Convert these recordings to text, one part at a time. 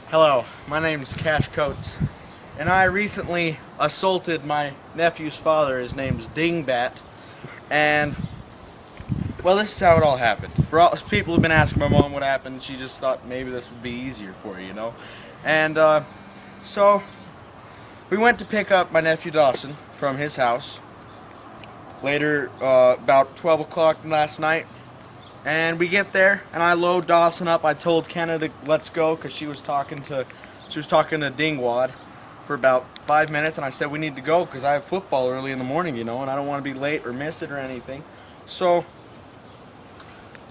Hello, my name's Cash Coates, and I recently assaulted my nephew's father. His name's Dingbat, and well, this is how it all happened. For all people who've been asking my mom what happened, she just thought maybe this would be easier for her, you know. And so we went to pick up my nephew Dawson from his house later, about 12 o'clock last night. And we get there, and I load Dawson up. I told Kenna to let's go because she was talking to Dingwad for about 5 minutes, and I said we need to go because I have football early in the morning, you know, and I don't want to be late or miss it or anything. So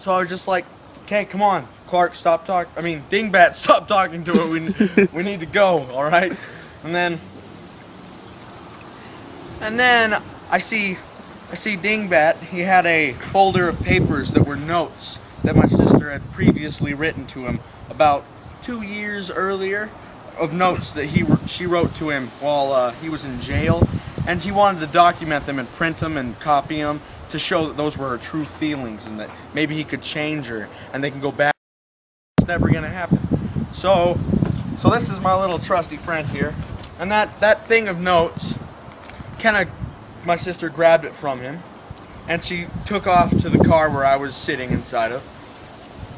I was just like, okay, come on, Clark, stop talking. I mean, Dingbat, stop talking to her. We need to go, all right? And then I see Dingbat. He had a folder of papers that were notes that my sister had previously written to him about 2 years earlier, of notes that she wrote to him while he was in jail, and he wanted to document them and print them and copy them to show that those were her true feelings and that maybe he could change her and they can go back. It's never gonna happen. So this is my little trusty friend here, and that thing of notes, my sister grabbed it from him, and she took off to the car where I was sitting inside of.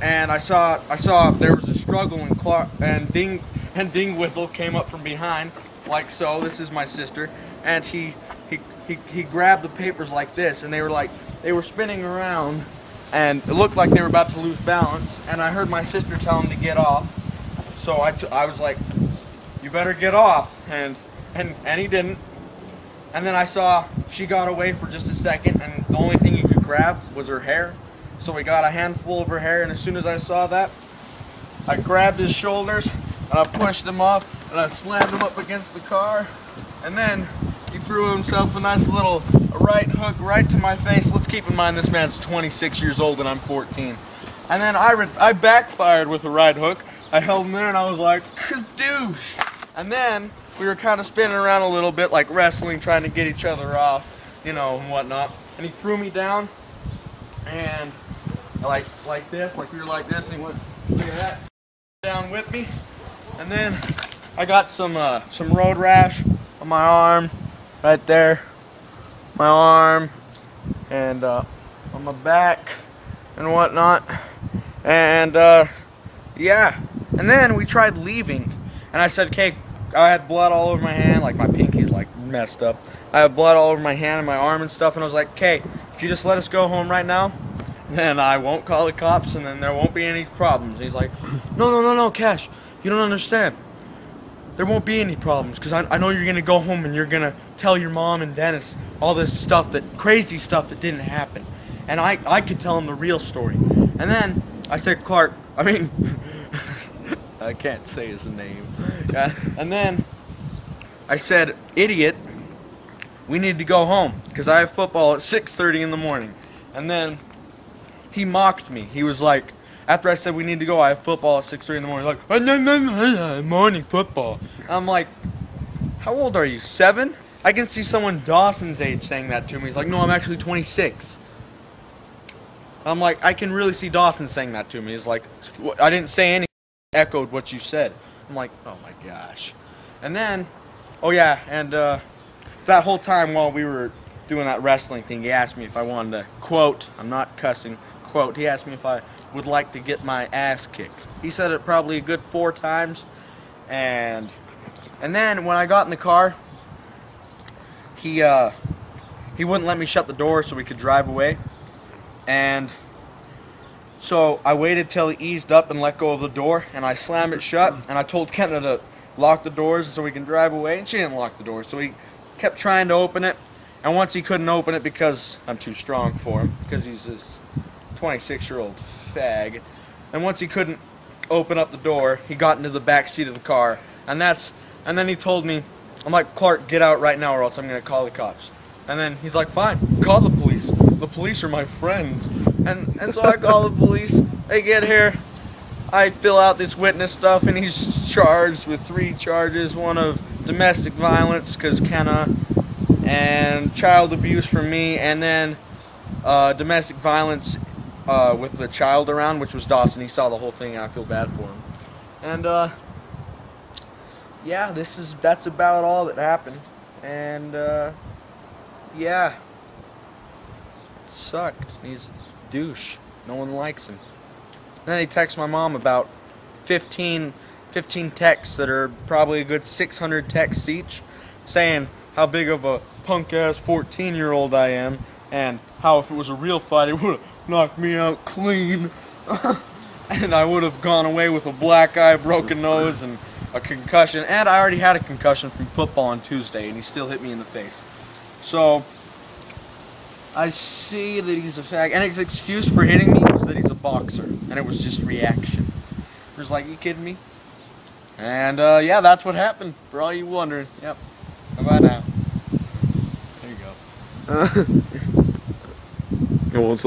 And I saw there was a struggle, and Ding Whistle came up from behind, like so. This is my sister, and he grabbed the papers like this, and they were spinning around, and it looked like they were about to lose balance. And I heard my sister tell him to get off, so I was like, "You better get off," and he didn't. And then I saw she got away for just a second, and the only thing he could grab was her hair. So we got a handful of her hair, and as soon as I saw that, I grabbed his shoulders, and I pushed him up, and I slammed him up against the car, and then he threw himself a nice little right hook right to my face. Let's keep in mind this man's 26 years old, and I'm 14. And then I backfired with a right hook. I held him there, and I was like, "Kadoosh!" And then we were kind of spinning around a little bit, like wrestling, trying to get each other off, you know, and whatnot. And he threw me down, and like this, like we were like this, and he went, look at that, down with me. And then I got some road rash on my arm, right there, my arm, and on my back, and whatnot. And yeah, and then we tried leaving, and I said, okay. I had blood all over my hand, like my pinky's like messed up. I had blood all over my hand and my arm and stuff, and I was like, okay, if you just let us go home right now, then I won't call the cops, and then there won't be any problems. And he's like, no, Cash, you don't understand. There won't be any problems, because I know you're going to go home and you're going to tell your mom and Dennis all this stuff, crazy stuff that didn't happen. And I could tell him the real story. And then I said, Clark, I mean, I can't say his name. And then I said, idiot, we need to go home because I have football at 6:30 in the morning. And then he mocked me. He was like, after I said we need to go, I have football at 6:30 in the morning. Like, oh, no, morning football. I'm like, how old are you, 7? I can see someone Dawson's age saying that to me. He's like, no, I'm actually 26. I'm like, I can really see Dawson saying that to me. He's like, I didn't say anything. Echoed what you said. I'm like, oh my gosh. And then, oh yeah, and that whole time while we were doing that wrestling thing, he asked me if I wanted to, quote, I'm not cussing, quote, he asked me if I would like to get my ass kicked. He said it probably a good 4 times, and then when I got in the car, he wouldn't let me shut the door so we could drive away, and so I waited till he eased up and let go of the door, and I slammed it shut, and I told Kenna to lock the doors so we can drive away, and she didn't lock the door, so he kept trying to open it, and once he couldn't open it because I'm too strong for him, because he's this 26-year-old fag, and once he couldn't open up the door, he got into the back seat of the car, and then he told me, I'm like, Clark, get out right now or else I'm going to call the cops. And then he's like, fine, call the police. The police are my friends. And so I call the police. They get here. I fill out this witness stuff, and he's charged with 3 charges. One of domestic violence, because Kenna, and child abuse from me, and then domestic violence with the child around, which was Dawson. He saw the whole thing, and I feel bad for him. And yeah, that's about all that happened. And yeah, it sucked. He's a douche. No one likes him. And then he texts my mom about 15 texts that are probably a good 600 texts each, saying how big of a punk-ass 14-year-old I am, and how if it was a real fight, it would have knocked me out clean. And I would have gone away with a black eye, broken nose, and a concussion. And I already had a concussion from football on Tuesday, and he still hit me in the face. So I see that he's a fag, and his excuse for hitting me was that he's a boxer, and it was just reaction. He was like, "You kidding me?" And yeah, that's what happened, for all you wondering. Yep. Bye-bye now. There you go. It won't